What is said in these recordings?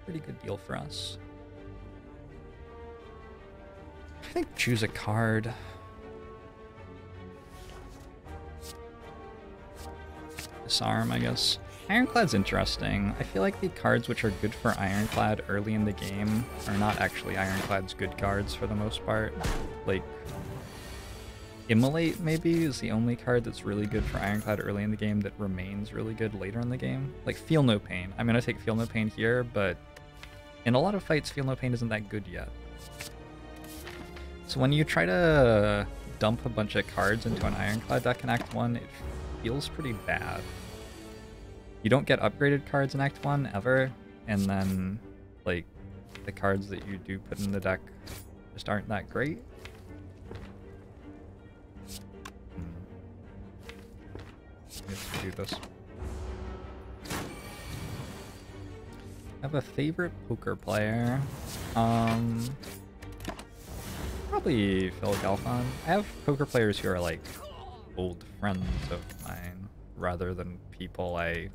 Pretty good deal for us. I think choose a card. Disarm, I guess. Ironclad's interesting. I feel like the cards which are good for Ironclad early in the game are not actually Ironclad's good cards for the most part. Like, Immolate, maybe, is the only card that's really good for Ironclad early in the game that remains really good later in the game. Like, Feel No Pain. I'm going to take Feel No Pain here, but in a lot of fights, Feel No Pain isn't that good yet. So when you try to dump a bunch of cards into an Ironclad deck in Act 1, it feels pretty bad. You don't get upgraded cards in Act 1 ever, and then, like, the cards that you do put in the deck just aren't that great. Let's do this. I have a favorite poker player. Probably Phil Galfond. I have poker players who are like old friends of mine rather than people I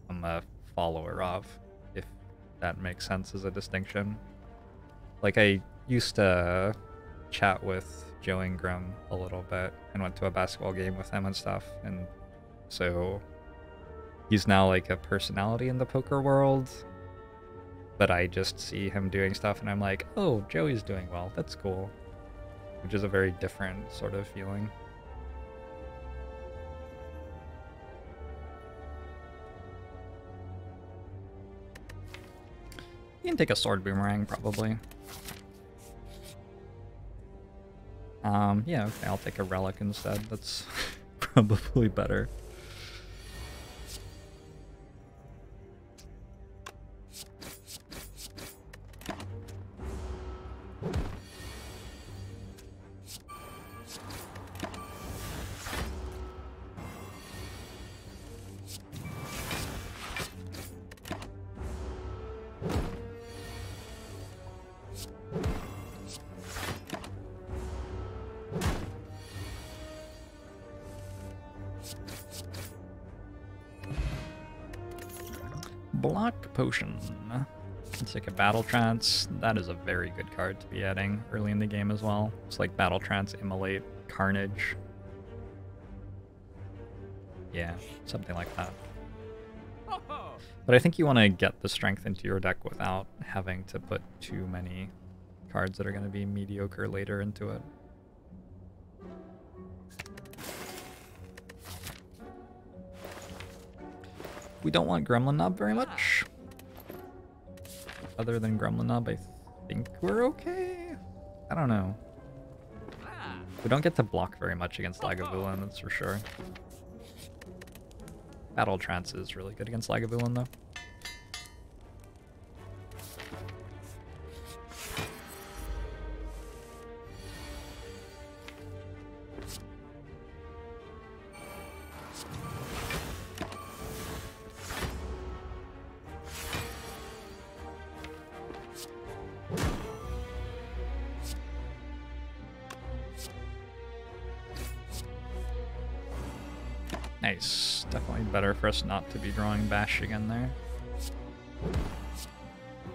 am a follower of, if that makes sense as a distinction. Like, I used to chat with Joe Ingram a little bit and went to a basketball game with him and stuff, and so he's now like a personality in the poker world, but I just see him doing stuff and I'm like, oh, Joey's doing well, that's cool, which is a very different sort of feeling. You can take a sword boomerang, probably. Yeah, okay, I'll take a relic instead. That's probably better. Block Potion. It's like a Battle Trance. That is a very good card to be adding early in the game as well. It's like Battle Trance, Immolate, Carnage. Yeah, something like that. But I think you want to get the strength into your deck without having to put too many cards that are going to be mediocre later into it. We don't want Gremlin Knob very much. Other than Gremlin Knob, I think we're okay. I don't know. We don't get to block very much against Lagavulin, that's for sure. Battle Trance is really good against Lagavulin, though. Nice. Definitely better for us not to be drawing Bash again there.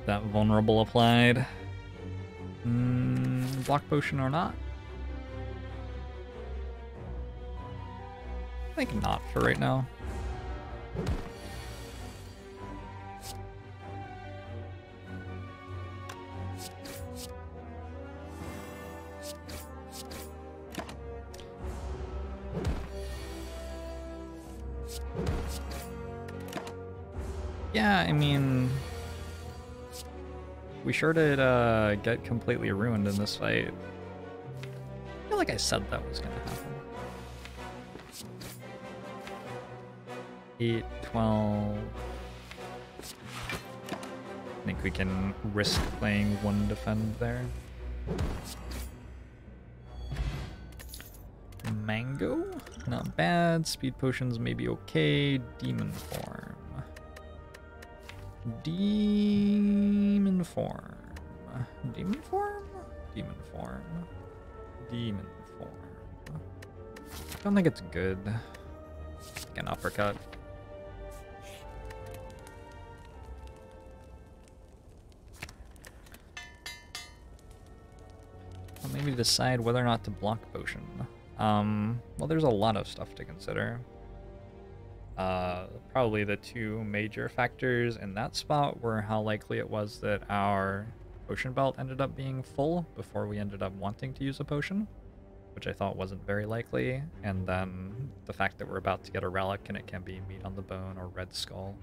That vulnerable applied. Block Potion or not? I think not for right now. Yeah, I mean, we sure did get completely ruined in this fight. I feel like I said that was going to happen. 8, 12. I think we can risk playing one defend there. Mango, not bad. Speed potions maybe okay. Demon form. Demon form. Demon form? Demon form. Demon form. I don't think it's good. Like an uppercut. Let me decide whether or not to block potion. Well, there's a lot of stuff to consider. Probably the two major factors in that spot were how likely it was that our potion belt ended up being full before we ended up wanting to use a potion, which I thought wasn't very likely, and then the fact that we're about to get a relic and it can be meat on the bone or red skull.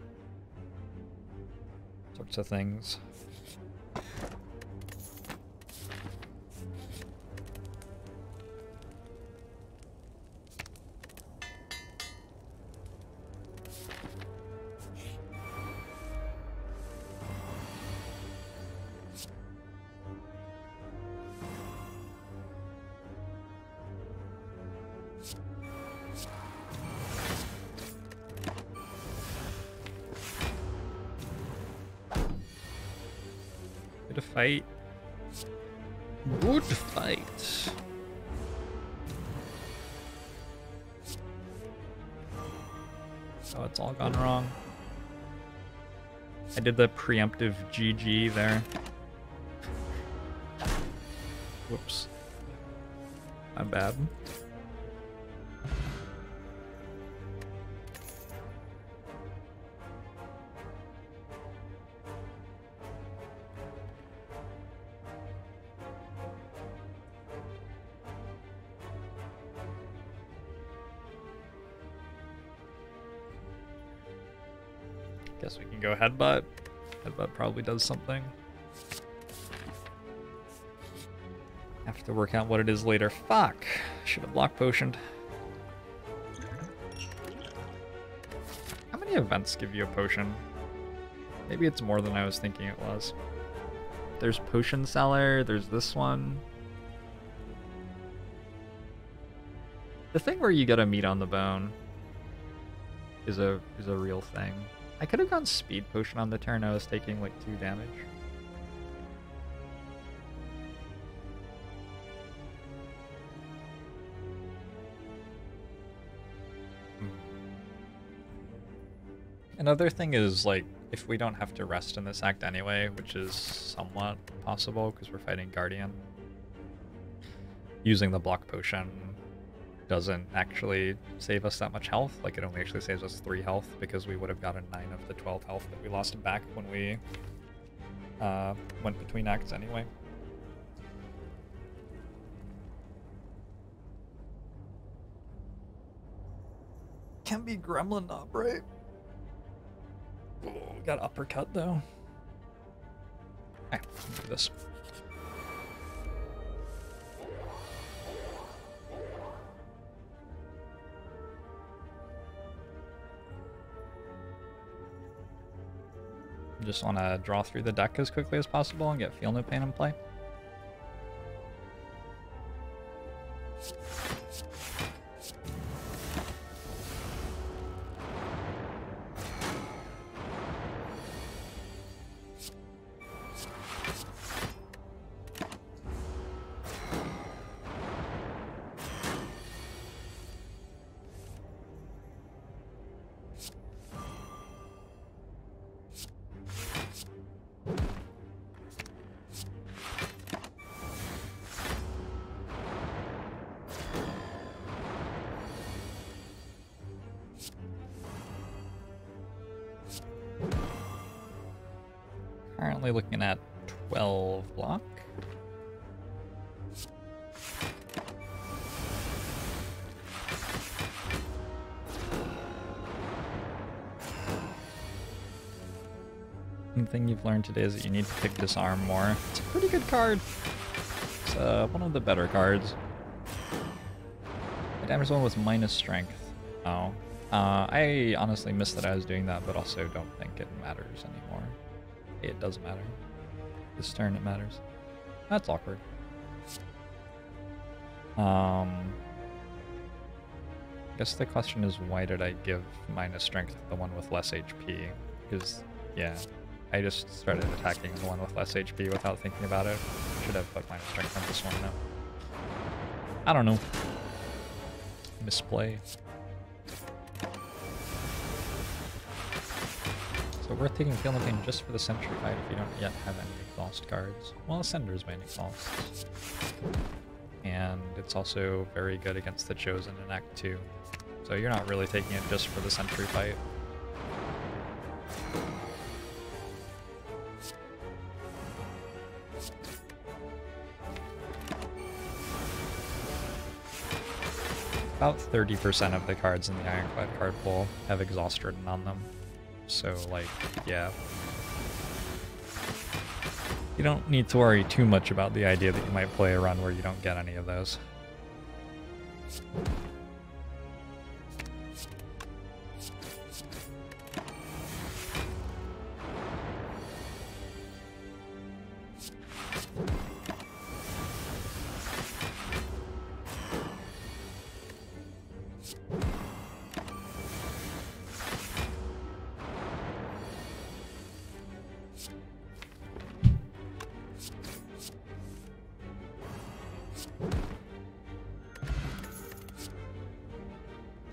Sorts of things. Good fight. Good fight. Oh, it's all gone wrong. I did the preemptive GG there. Whoops. My bad. Guess we can go headbutt. Headbutt probably does something. Have to work out what it is later. Fuck! Should have block potioned. How many events give you a potion? Maybe it's more than I was thinking it was. There's Potion Seller, there's this one. The thing where you get a meat on the bone is a real thing. I could have gone Speed Potion on the turn. I was taking like 2 damage. Another thing is, like, if we don't have to rest in this act anyway, which is somewhat possible because we're fighting Guardian, using the block potion doesn't actually save us that much health. Like, it only actually saves us 3 health because we would have gotten 9 of the 12 health that we lost back when we went between acts anyway. Can be Gremlin Knob, right? Oh, we got uppercut though. Alright, let's do this. Just want to draw through the deck as quickly as possible and get Feel No Pain in play. Currently looking at 12 block. One thing you've learned today is that you need to pick Disarm more. It's a pretty good card. It's one of the better cards. I damaged one with minus strength. Oh. I honestly missed that I was doing that, but also don't think it matters anymore. It does matter. This turn it matters. That's awkward. I guess the question is, why did I give minus strength to the one with less HP? Because, yeah, I just started attacking the one with less HP without thinking about it. Should have put minus strength on this one now. I don't know. Misplay. So worth taking Feel No Pain just for the Sentry fight if you don't yet have any exhaust cards. Well, Ascender's main exhaust. and it's also very good against the Chosen in Act 2. So you're not really taking it just for the sentry fight. About 30% of the cards in the Ironclad card pool have exhaust written on them. So, like, yeah. You don't need to worry too much about the idea that you might play a run where you don't get any of those.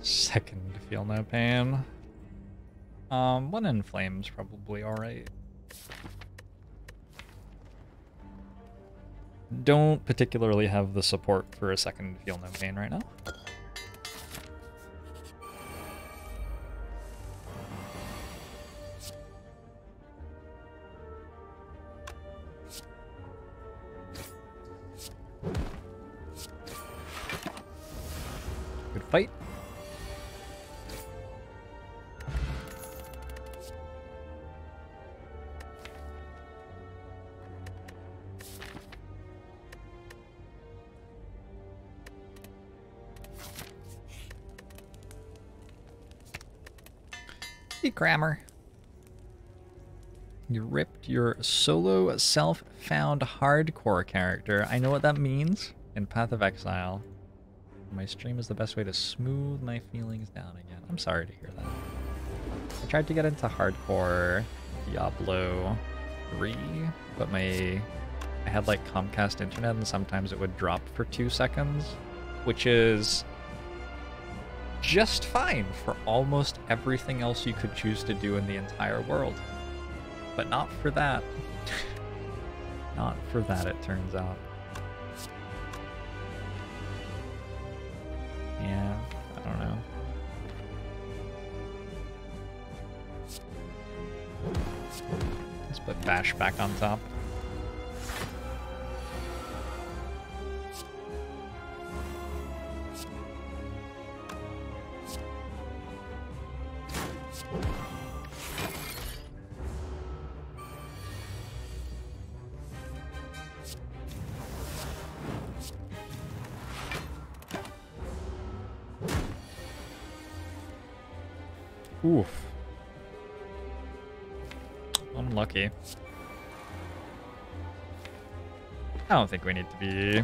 Second, feel no pain. One in flames probably alright. Don't particularly have the support for a second feel no pain right now. Good fight. Grammar. You ripped your solo self-found hardcore character. I know what that means in Path of Exile. My stream is the best way to smooth my feelings down again. I'm sorry to hear that. I tried to get into hardcore Diablo 3, but I had like Comcast internet and sometimes it would drop for 2 seconds, which is just fine for almost everything else you could choose to do in the entire world. But not for that. Not for that, it turns out. Yeah, I don't know. Let's put Bash back on top. Oof. Unlucky. I don't think we need to be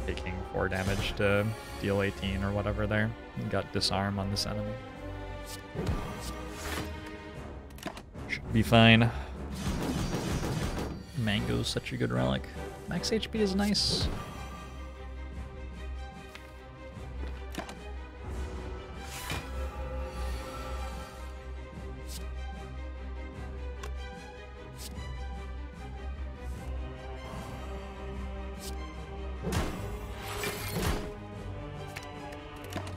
taking 4 damage to deal 18 or whatever there. We got disarm on this enemy. Should be fine. Mango's such a good relic. Max HP is nice.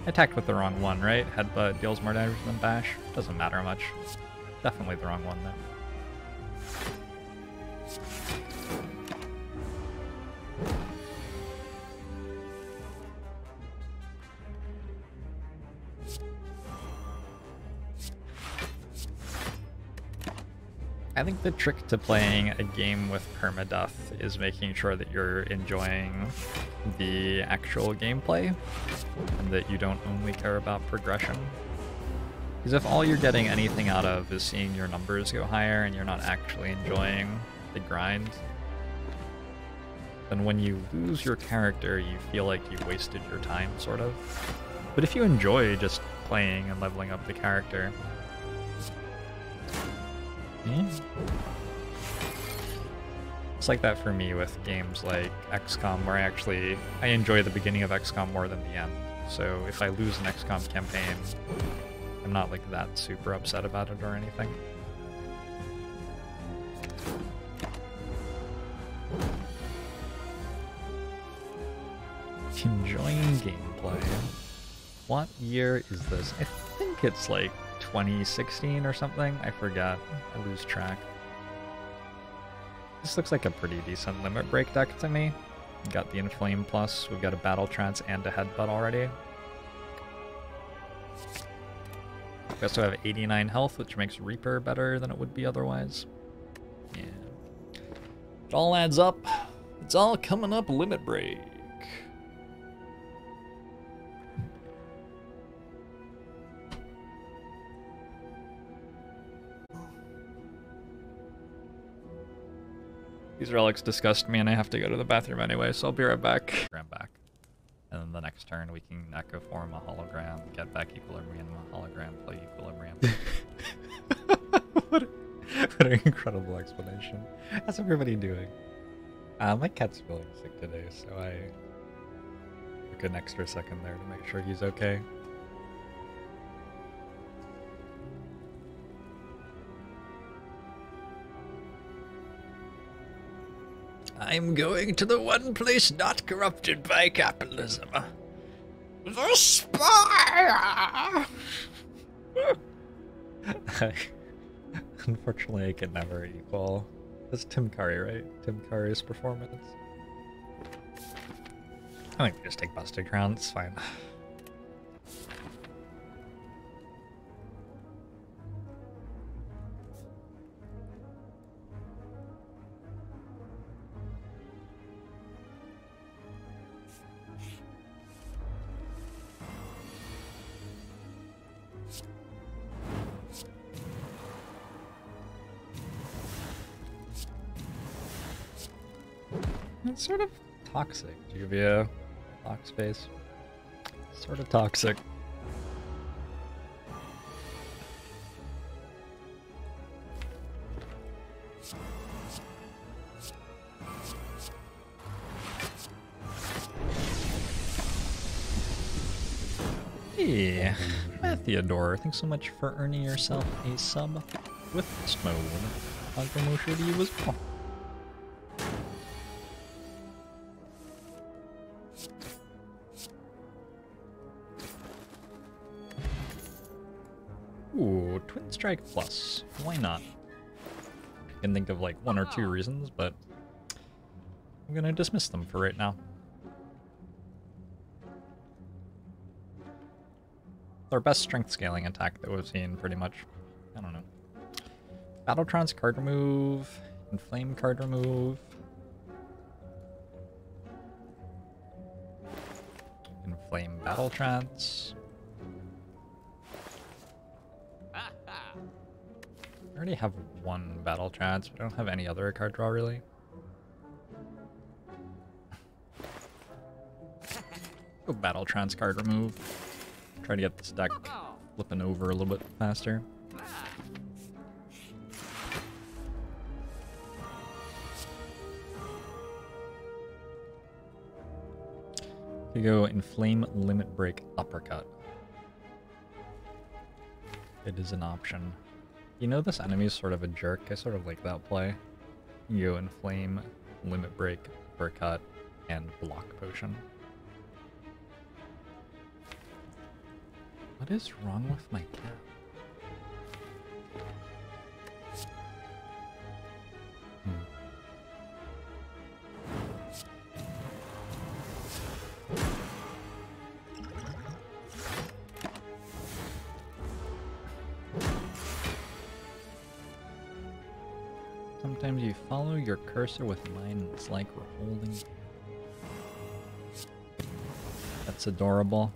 I attacked with the wrong one, right? Headbutt deals more damage than Bash. Doesn't matter much. Definitely the wrong one, though. I think the trick to playing a game with permadeath is making sure that you're enjoying the actual gameplay and that you don't only care about progression. Because if all you're getting anything out of is seeing your numbers go higher and you're not actually enjoying the grind, then when you lose your character, you feel like you've wasted your time, sort of. But if you enjoy just playing and leveling up the character, it's like that for me with games like XCOM, where I enjoy the beginning of XCOM more than the end. So if I lose an XCOM campaign, I'm not like that super upset about it or anything. Enjoying gameplay. What year is this? I think it's like 2016 or something. I forgot. I lose track. This looks like a pretty decent limit break deck to me. We've got the Inflame Plus, we've got a Battle Trance and a Headbutt already. We also have 89 health, which makes Reaper better than it would be otherwise. Yeah. It all adds up. It's all coming up limit break. These relics disgust me and I have to go to the bathroom anyway, so I'll be right back. I'm back. And then the next turn we can Echo Form a hologram, get back Equilibrium, a hologram, play Equilibrium. what an incredible explanation. How's everybody doing? My cat's feeling sick today, so I took an extra second there to make sure he's okay. I'm going to the one place not corrupted by capitalism. The Spire! Unfortunately, I can never equal. That's Tim Curry, right? Tim Curry's performance. I think we just take Busted Crown, it's fine. It's sort of toxic, Juvia. Lock space. Sort of toxic. Hey, Theodore, thanks so much for earning yourself a sub with this mode. I'll promotion to you as well. Ooh, Twin Strike Plus. Why not? I can think of like one or two reasons, but I'm gonna dismiss them for right now. It's our best strength scaling attack that we've seen, pretty much. I don't know. Battle Trance card remove, Inflame card remove. Inflame Battle Trance. I already have one Battle Trance, but I don't have any other card draw, really. Go Battle Trance card remove. Try to get this deck flipping over a little bit faster. You go Inflame Limit Break Uppercut. It is an option. You know this enemy is sort of a jerk. I sort of like that play. You go Inflame, Limit Break, Uppercut, and Block Potion. What is wrong with my cat? Sometimes you follow your cursor with mine and it's like we're holding. That's adorable.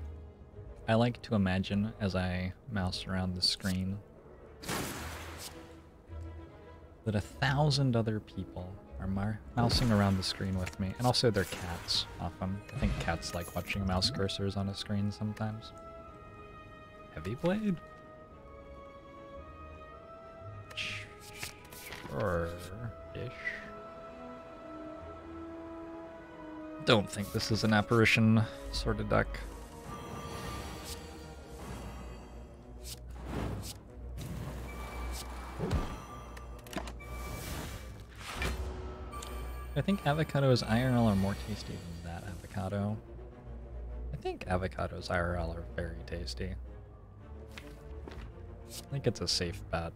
I like to imagine as I mouse around the screen that 1,000 other people are mousing around the screen with me, and also their cats often. I think cats like watching mouse cursors on a screen sometimes. Heavy Blade? Sure-ish. Don't think this is an apparition sort of deck. I think avocado's IRL are more tasty than that avocado. think avocados IRL are very tasty. I think it's a safe bet.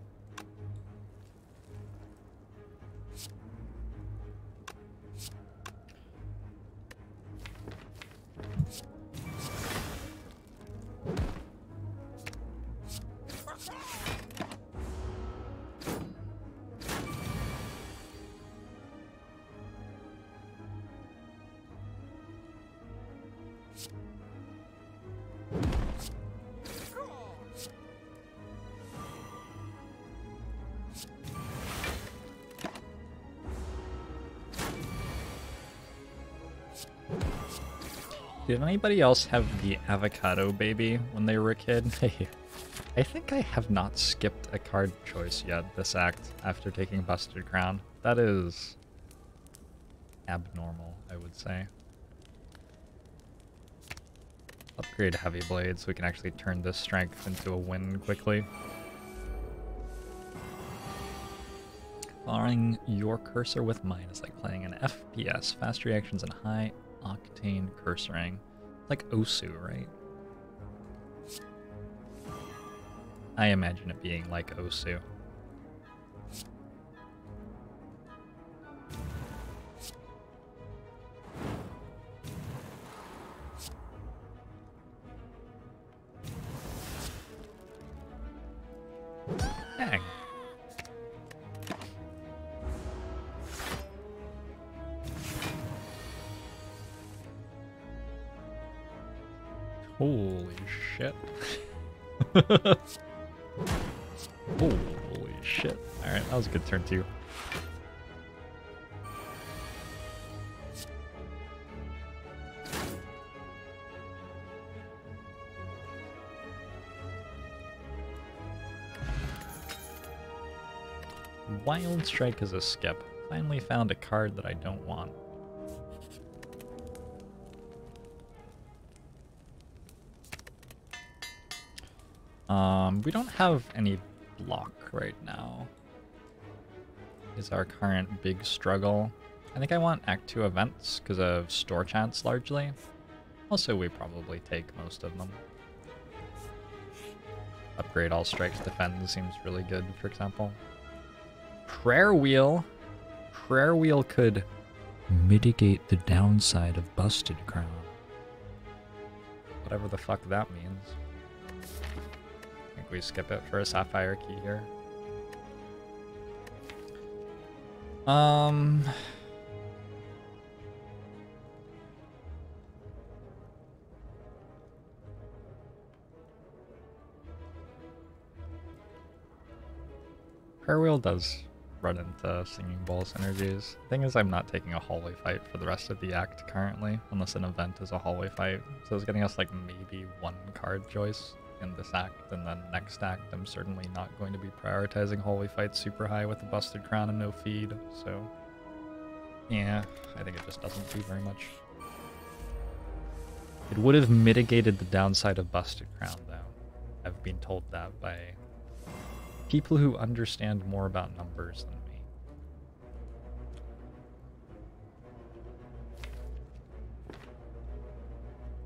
Did anybody else have the avocado baby when they were a kid? I think I have not skipped a card choice yet this act after taking Busted Crown. That is abnormal, I would say. Upgrade Heavy Blade so we can actually turn this strength into a win quickly. Following your cursor with mine is like playing an FPS, fast reactions and high octane cursoring. Like Osu, right? I imagine it being like Osu. Dang. Holy shit. Holy shit. Alright, that was a good turn too. Wild Strike is a skip. Finally found a card that I don't want. We don't have any block right now. Is our current big struggle. I think I want Act 2 events because of store chants largely. Also, we probably take most of them. Upgrade all strikes defend seems really good, for example. Prayer Wheel. Prayer Wheel could mitigate the downside of Busted Crown. Whatever the fuck that means. I think we skip it for a Sapphire Key here. Prayer Wheel does run into Singing Bowl synergies. Thing is, I'm not taking a hallway fight for the rest of the act currently, unless an event is a hallway fight. So it's getting us like maybe one card choice in this act, and then next act I'm certainly not going to be prioritizing hallway fights super high with a Busted Crown and no feed, so yeah, I think it just doesn't do very much. It would have mitigated the downside of Busted Crown though. I've been told that by people who understand more about numbers than me.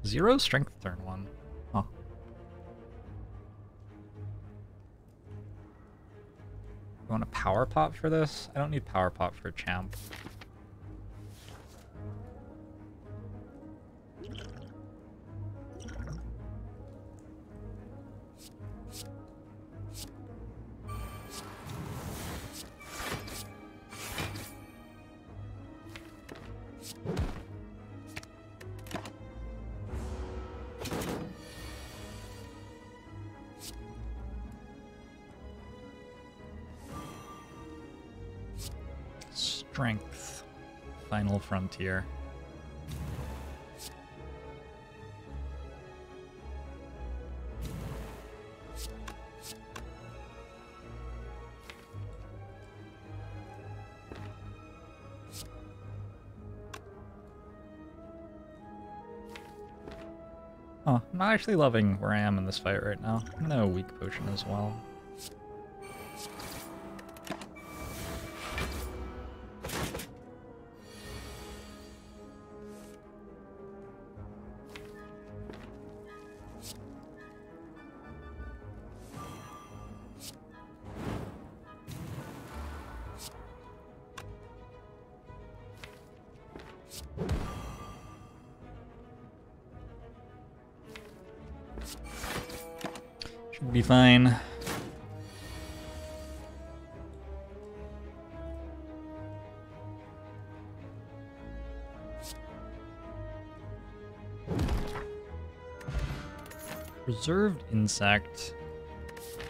Zero strength turn one. Huh. You want a power pot for this? I don't need power pot for champ. Strength. Final frontier. Oh, I'm not actually loving where I am in this fight right now. I'm gonna weak potion as well. Be fine. Preserved insect.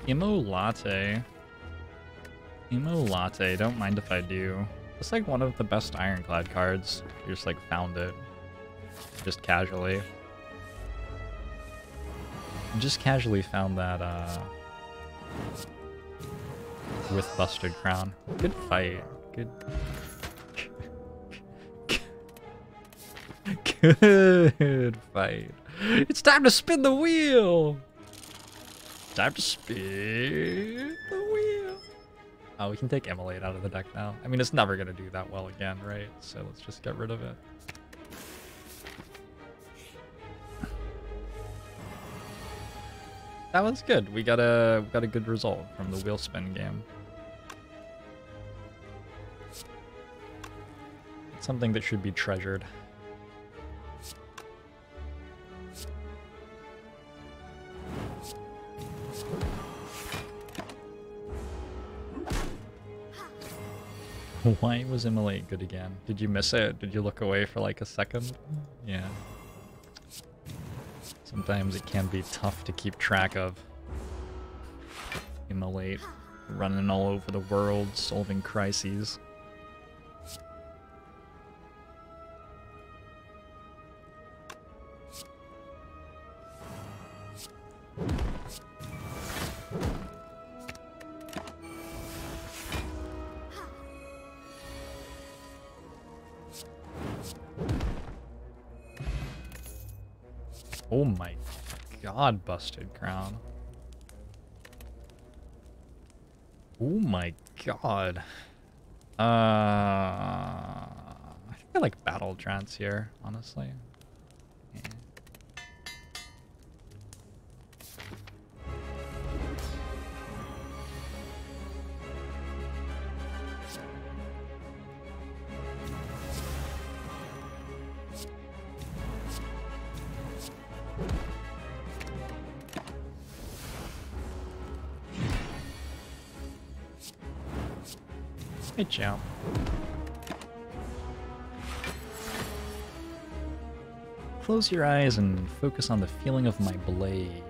Imo latte. Imo latte, don't mind if I do. It's like one of the best Ironclad cards. I just like found it. Just casually. Just casually found that with Busted Crown. Good fight. Good. Good fight. It's time to spin the wheel! Time to spin the wheel! Oh, we can take Immolate out of the deck now. I mean, it's never gonna do that well again, right? So let's just get rid of it. That was good. We got a good result from the wheel spin game. It's something that should be treasured. Why was Immolate good again? Did you miss it? Did you look away for like a second? Yeah. Sometimes it can be tough to keep track of. Immolate running all over the world, solving crises. Oh my god, Busted Crown. Oh my god. I think I like Battle Trance here, honestly. Yeah. Hey, champ. Close your eyes and focus on the feeling of my blade.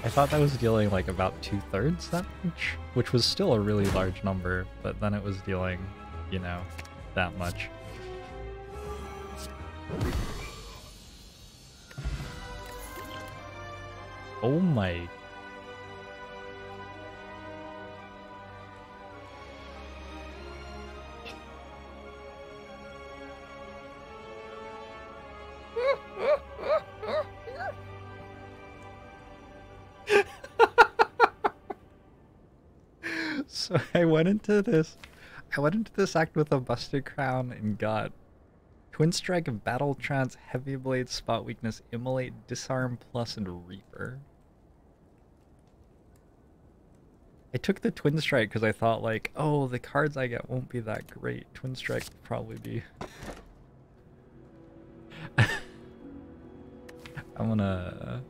I thought that was dealing like about 2/3 that much, which was still a really large number, but then it was dealing, you know, that much. Oh my. So I went into this act with a Busted Crown and got Twin Strike, Battle Trance, Heavy Blade, Spot Weakness, Immolate, Disarm Plus, and Reaper. I took the Twin Strike because I thought like, oh, the cards I get won't be that great. Twin Strike will probably be. I'm gonna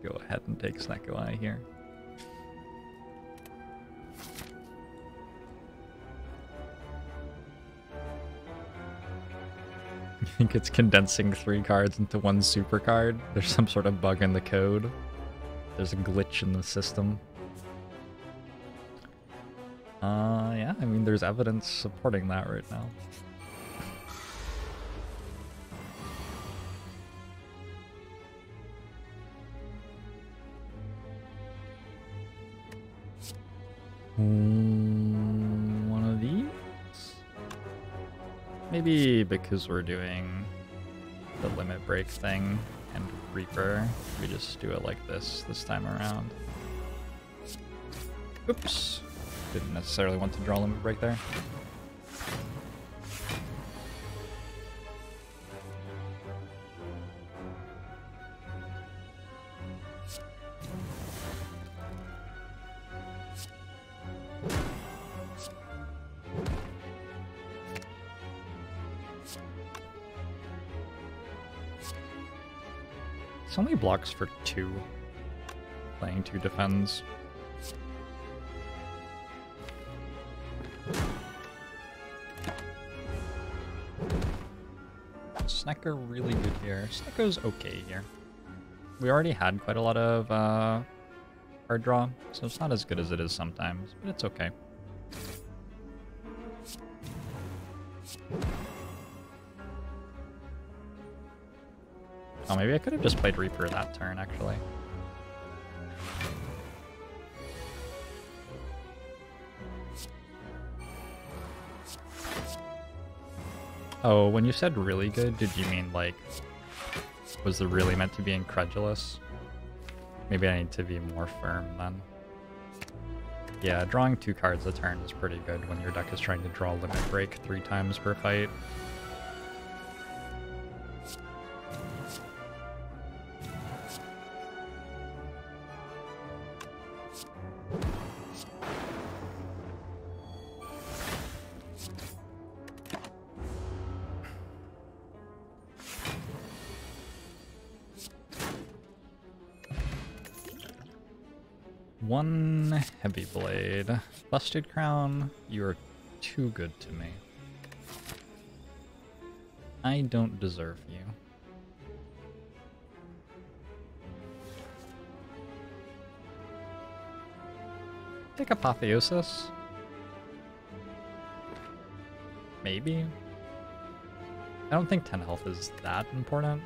go ahead and take Snecko Eye here. I think it's condensing 3 cards into 1 super card. There's some sort of bug in the code. There's a glitch in the system. Yeah, I mean, there's evidence supporting that right now. One of these? Maybe because we're doing the limit break thing second Reaper. We just do it like this time around. Oops. Didn't necessarily want to draw limit break there. It's only blocks for 2. Playing 2 defends. Snecko really good here. Snecko's okay here. We already had quite a lot of card draw, so it's not as good as it is sometimes, but it's okay. Oh, maybe I could have just played Reaper that turn, actually. Oh, when you said really good, did you mean, like, was the really meant to be incredulous? Maybe I need to be more firm, then. Yeah, drawing 2 cards a turn is pretty good when your deck is trying to draw limit break 3 times per fight. One heavy blade. Busted Crown, you are too good to me. I don't deserve you. Take Apotheosis? Maybe? I don't think 10 health is that important.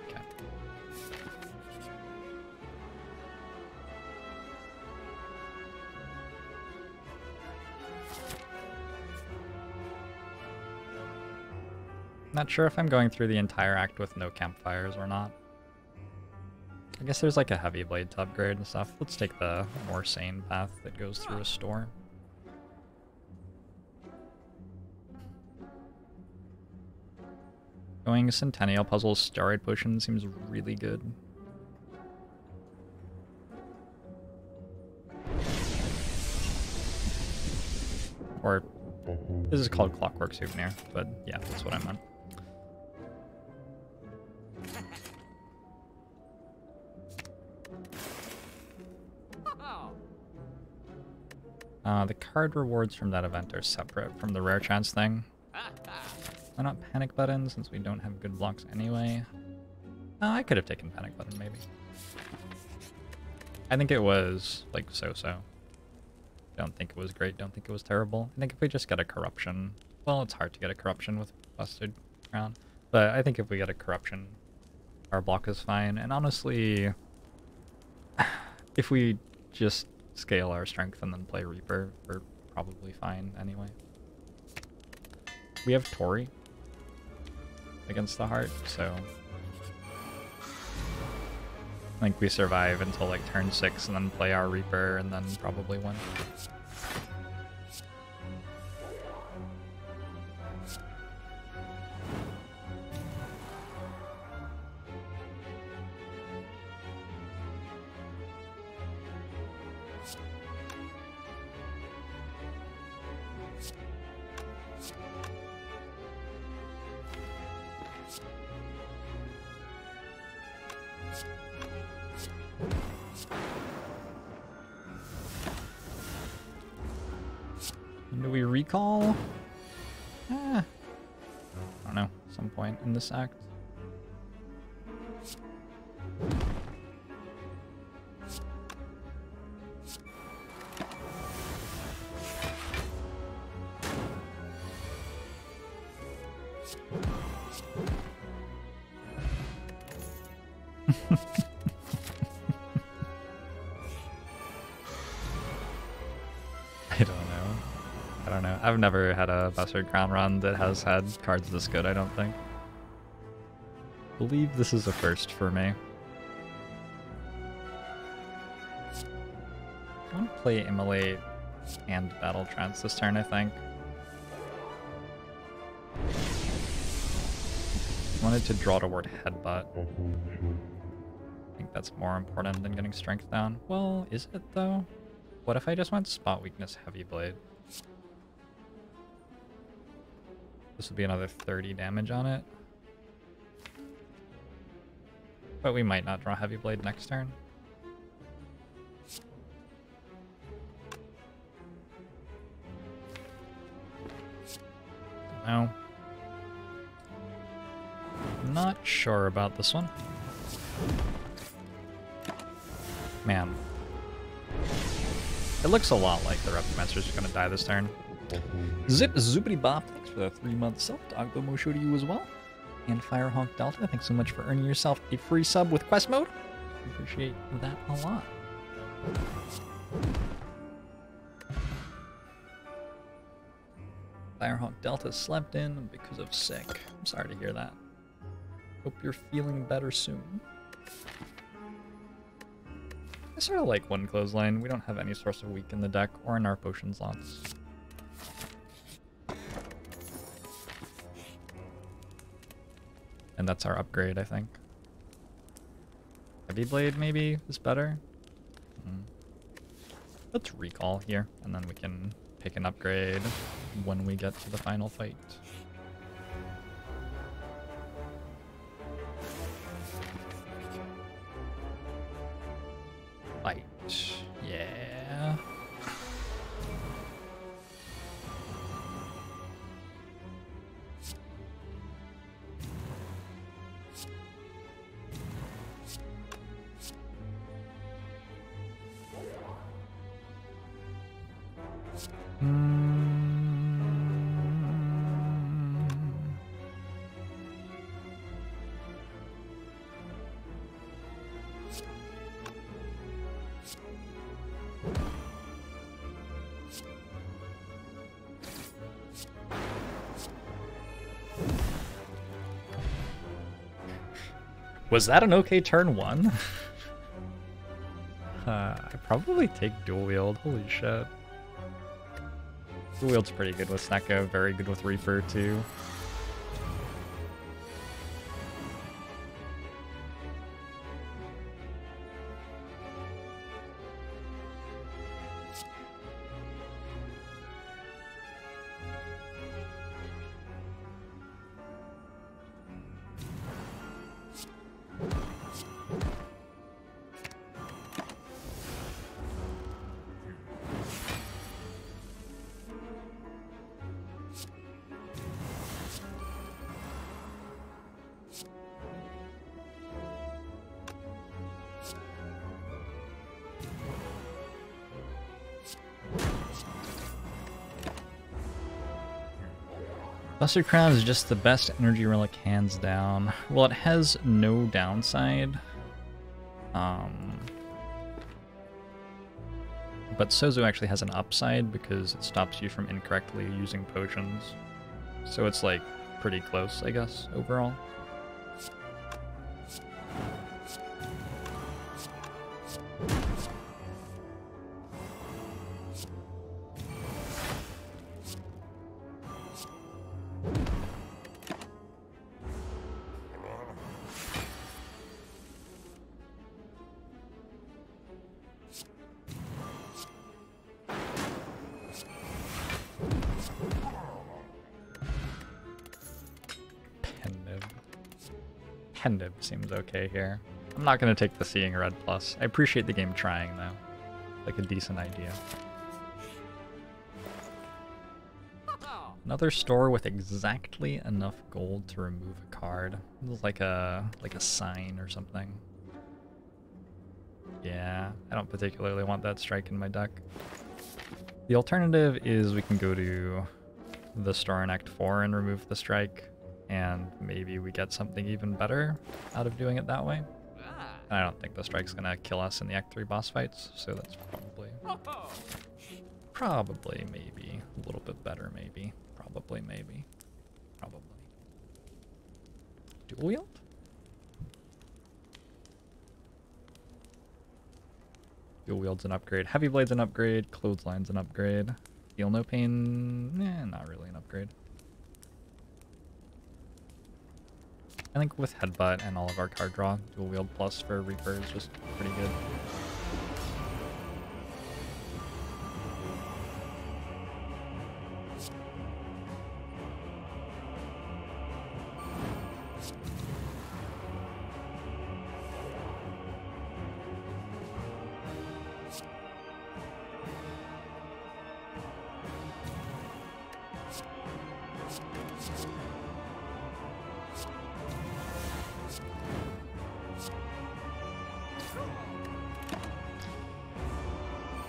Okay. Not sure if I'm going through the entire act with no campfires or not. I guess there's like a heavy blade to upgrade and stuff. Let's take the more sane path that goes through a store. Going Centennial Puzzles Steroid Potion seems really good. Or, this is called Clockwork Souvenir, but yeah, that's what I meant. The card rewards from that event are separate from the rare chance thing. Why not Panic Button, since we don't have good blocks anyway? I could have taken Panic Button, maybe. I think it was, like, so-so. Don't think it was great, don't think it was terrible. I think if we just get a Corruption... Well, it's hard to get a Corruption with Busted Crown. But I think if we get a Corruption, our block is fine. And honestly, if we just scale our strength and then play Reaper, we're probably fine anyway. We have Tori against the Heart, so I think we survive until like turn 6 and then play our Reaper and then probably win. Do we recall? I don't know, some point in this act. I've never had a Busted Crown run that has had cards this good, I don't think. believe this is a first for me. I want to play Immolate and Battle Trance this turn, I think. I wanted to draw toward Headbutt. I think that's more important than getting Strength down. Well, is it though? What if I just went Spot Weakness Heavy Blade? This would be another 30 damage on it. But we might not draw Heavy Blade next turn. No. Not sure about this one. Man. It looks a lot like the Reptimancer's just gonna die this turn. Zip Zoopity Bop, thanks for the 3-month sub. Doggo Mosho to you as well. And Firehawk Delta, thanks so much for earning yourself a free sub with Quest Mode. Appreciate that a lot. Firehawk Delta slept in because of sick. I'm sorry to hear that. Hope you're feeling better soon. I sort of like one clothesline. We don't have any source of weak in the deck or in our potion slots. And that's our upgrade, I think. Heavy Blade maybe is better. Let's recall here, and then we can pick an upgrade when we get to the final fight. Fight. Yeah. Was that an okay turn one? I'd probably take Dual Wield. Holy shit. Dual Wield's pretty good with Snecko, very good with Reaper too. Buster Crown is just the best energy relic, hands down. Well, it has no downside. But Sozo actually has an upside because it stops you from incorrectly using potions. So it's like pretty close, I guess, overall. Pendib seems okay here. I'm not going to take the Seeing Red Plus. I appreciate the game trying, though. Like a decent idea. Another store with exactly enough gold to remove a card. Like a sign or something. Yeah, I don't particularly want that strike in my deck. The alternative is we can go to the store in Act 4 and remove the strike. And maybe we get something even better out of doing it that way. And I don't think the strike's gonna kill us in the Act 3 boss fights, so that's probably maybe a little bit better, maybe. Probably. Dual Wield? Dual wield's an upgrade. Heavy blade's an upgrade. Clothesline's an upgrade. Feel no pain, not really an upgrade. I think with headbutt and all of our card draw, dual wield plus for Reaper is just pretty good.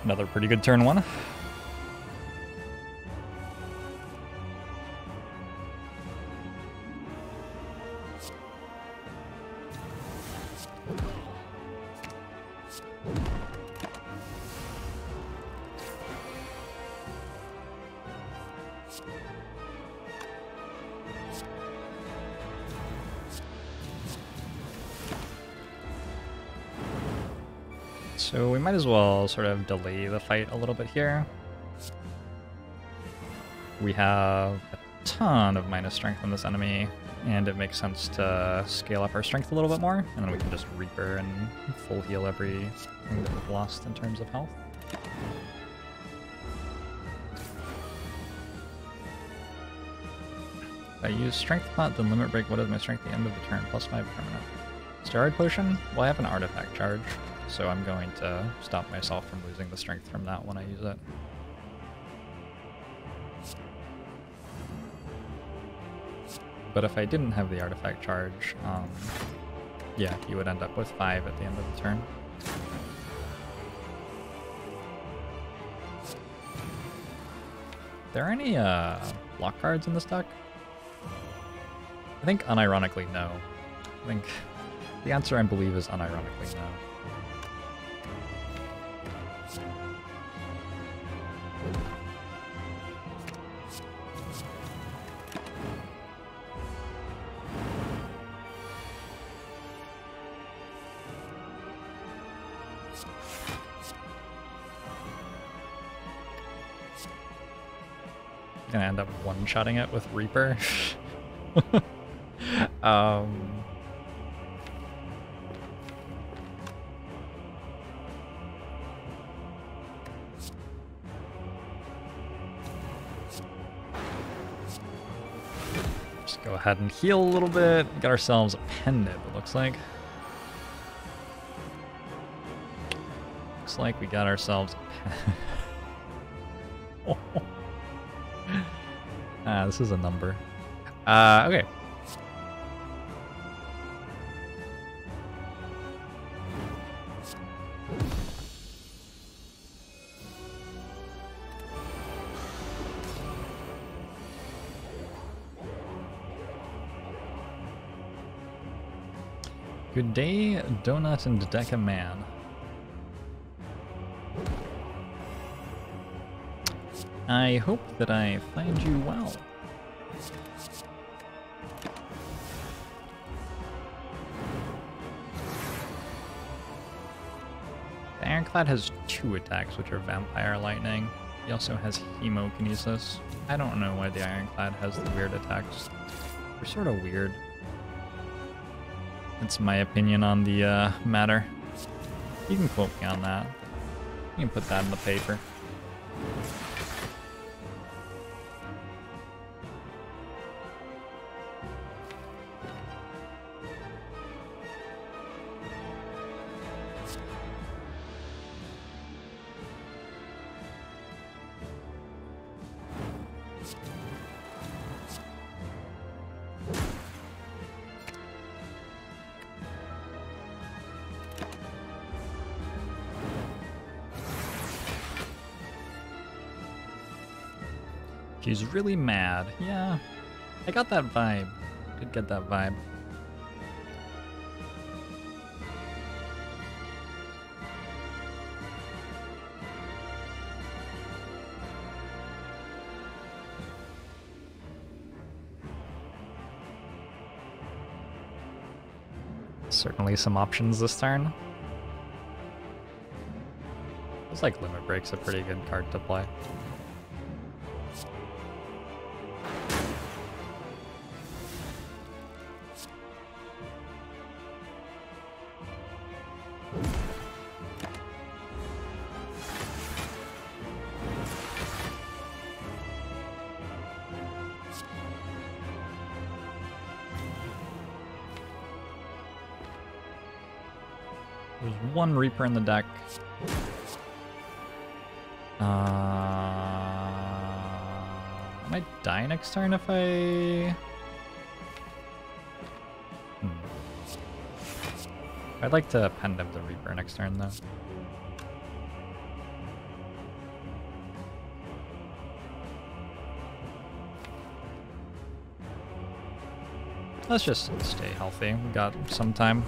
Another pretty good turn one. So we might as well sort of delay the fight a little bit here. We have a ton of minus strength on this enemy, and it makes sense to scale up our strength a little bit more, and then we can just Reaper and full heal everything that we've lost in terms of health. If I use Strength Pot, then Limit Break, what is my strength at the end of the turn? +5 permanent. Steroid Potion? Well, I have an Artifact Charge, so I'm going to stop myself from losing the strength from that when I use it. But if I didn't have the Artifact Charge, yeah, you would end up with 5 at the end of the turn. Are there any block cards in this deck? I think unironically no. I think the answer, I believe, is unironically no. Gonna end up one-shotting it with Reaper. Just go ahead and heal a little bit. Get ourselves a Pendant, it looks like. Looks like we got ourselves a this is a number. Okay. Good day, Donut and Deca Man. I hope that I find you well. The Ironclad has 2 attacks, which are Vampire Lightning. He also has Hemokinesis. I don't know why the Ironclad has the weird attacks. They're sort of weird. That's my opinion on the matter. You can quote me on that. You can put that in the paper. She's really mad. Yeah, I got that vibe. Did get that vibe. Certainly some options this turn. Seems like Limit Break's a pretty good card to play. There's one Reaper in the deck. I might die next turn if I... I'd like to Pendant the Reaper next turn, though. Let's just stay healthy. We got some time.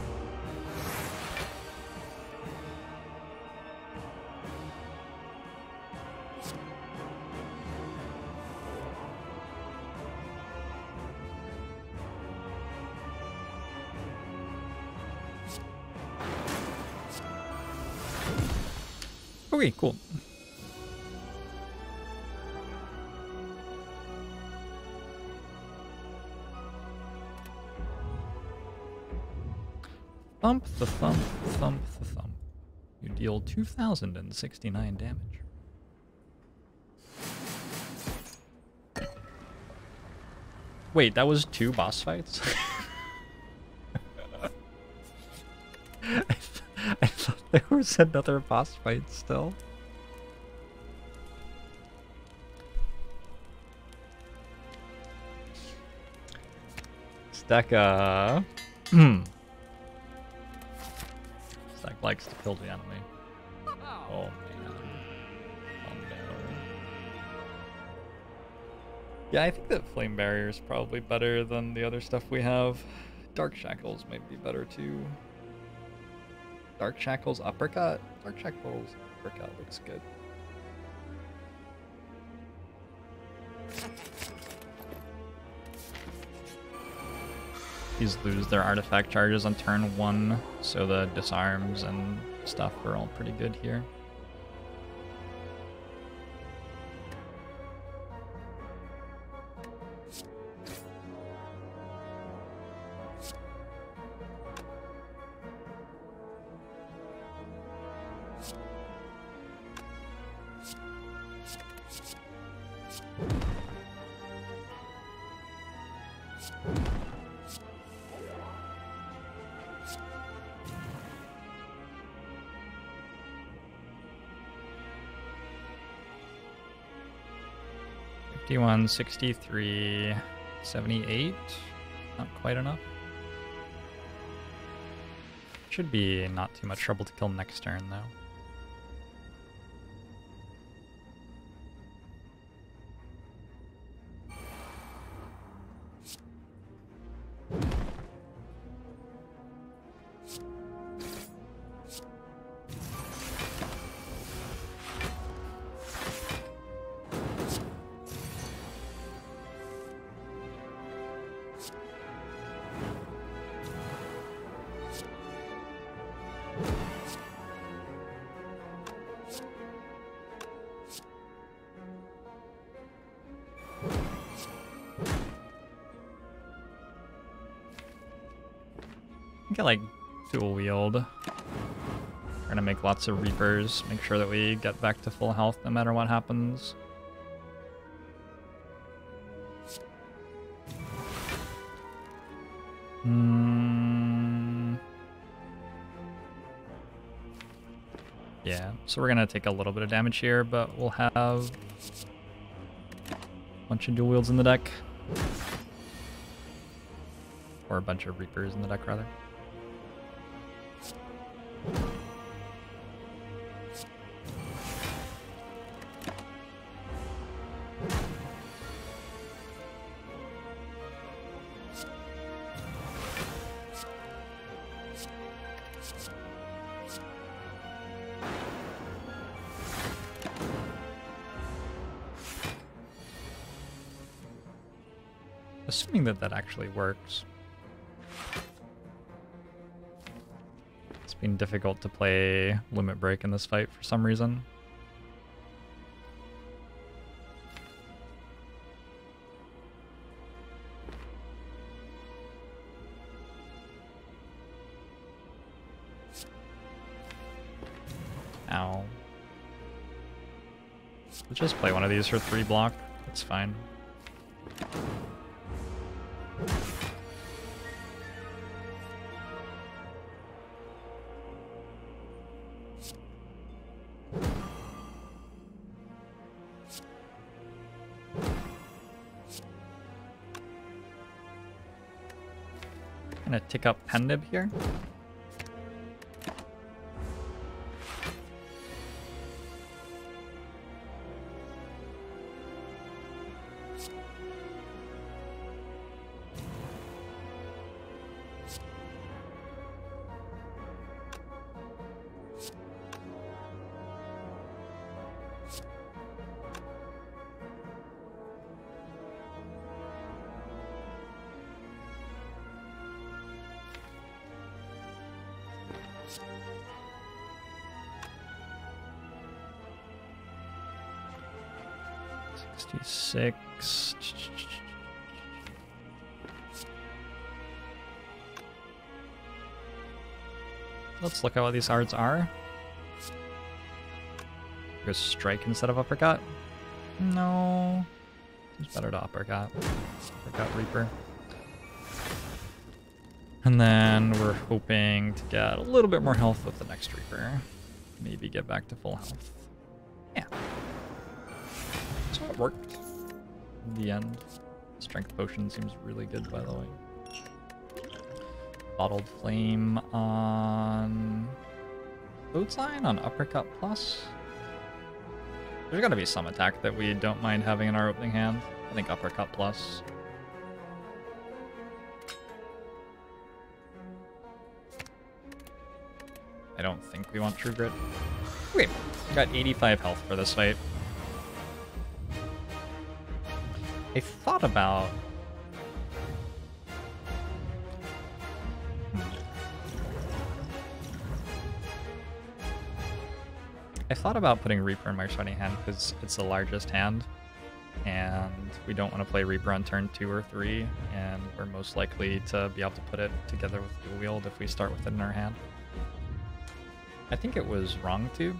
Okay, cool. Thump the thump, thump the thump. You deal 2,069 damage. Wait, that was 2 boss fights? I thought there was another boss fight still. Stack, Stack likes to kill the enemy. Oh, man. Oh, no. Yeah, I think that Flame Barrier is probably better than the other stuff we have. Dark Shackles might be better, too. Dark Shackles Uppercut? Dark Shackles Uppercut looks good. These lose their artifact charges on turn 1, so the disarms and stuff are all pretty good here. $51, 63, 78. Not quite enough. Should be not too much trouble to kill next turn, though. I think I like dual wield. Trying to make lots of Reapers, make sure that we get back to full health no matter what happens. Yeah, so we're gonna take a little bit of damage here, but we'll have a bunch of dual wields in the deck. Or a bunch of Reapers in the deck, rather. Assuming that that actually works. It's been difficult to play Limit Break in this fight for some reason. Ow. Let's just play one of these for 3 block. It's fine. Gonna tick up Pendib here. Six. Let's look at what these cards are. Go strike instead of uppercut. No. It's better to uppercut. Uppercut Reaper. And then we're hoping to get a little bit more health with the next Reaper. Maybe get back to full health. Yeah. So it worked. In the end. Strength potion seems really good, by the way. Bottled Flame on Clothesline on Uppercut Plus. There's gotta be some attack that we don't mind having in our opening hand. I think Uppercut Plus. I don't think we want True Grit. Okay, got 85 health for this fight. I thought about... putting Reaper in my starting hand because it's the largest hand, and we don't want to play Reaper on turn 2 or 3, and we're most likely to be able to put it together with Dual Wield if we start with it in our hand. I think it was wrong to,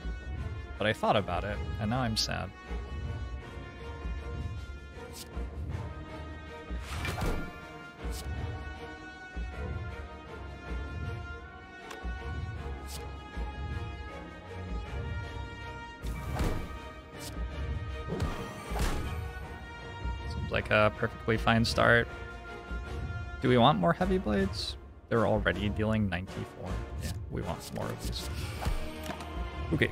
but I thought about it, and now I'm sad. Like a perfectly fine start. Do we want more heavy blades? They're already dealing 94. Yeah, we want more of these. Okay.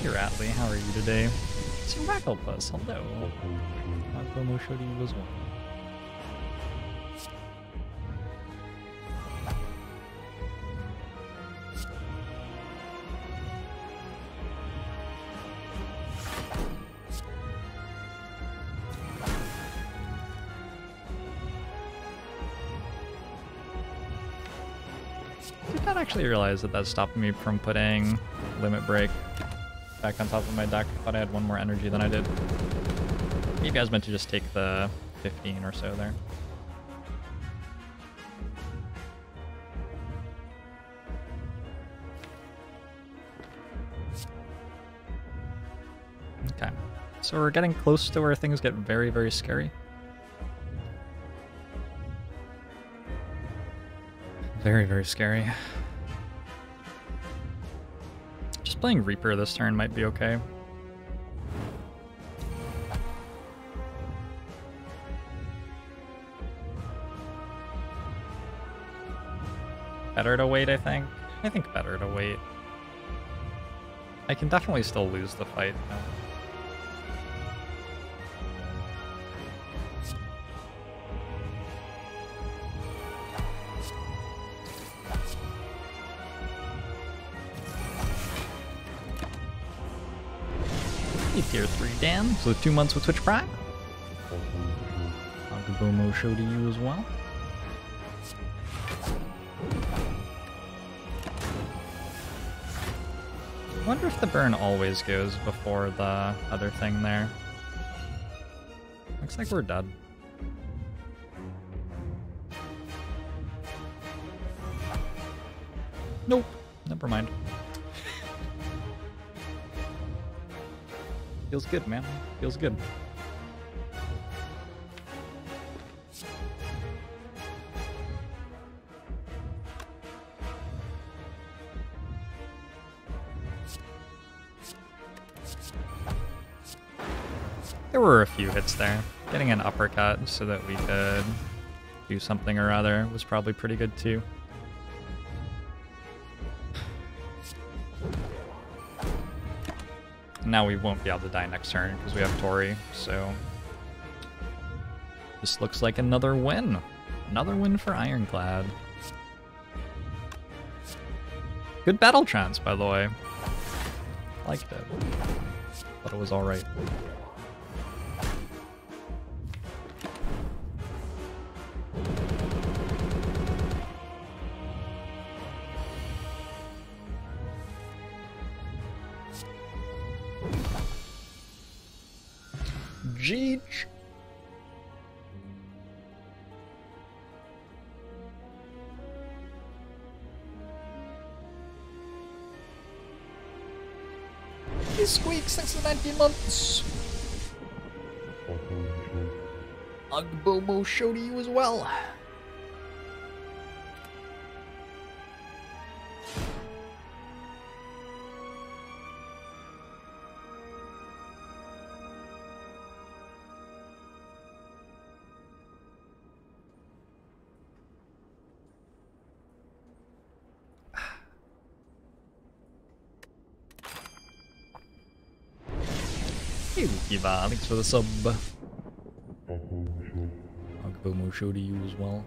Hey Ratley, how are you today? It's Racklepus, hello. My promo show to you as well. I actually realized that that stopped me from putting Limit Break back on top of my deck. I thought I had one more energy than I did. Maybe I was meant to just take the 15 or so there. Okay, so we're getting close to where things get very, very scary. Very, very scary. Just playing Reaper this turn might be okay. Better to wait, I think. I think better to wait. I can definitely still lose the fight, though. Tier 3 Dan, so 2 months with Twitch Prime. Agabomo show to you as well. I wonder if the burn always goes before the other thing there. Looks like we're dead. Nope. Never mind. Feels good, man. Feels good. There were a few hits there. Getting an uppercut so that we could do something or other was probably pretty good too. Now we won't be able to die next turn because we have Tori, so this looks like another win. Another win for Ironclad. Good battle trance, by the way. Liked it. Thought it was alright. Jeech. He squeaks since the 19 months. Ugbomo show to you as well. Hey, Lukiva, thanks for the sub. Ugbomo show to you as well.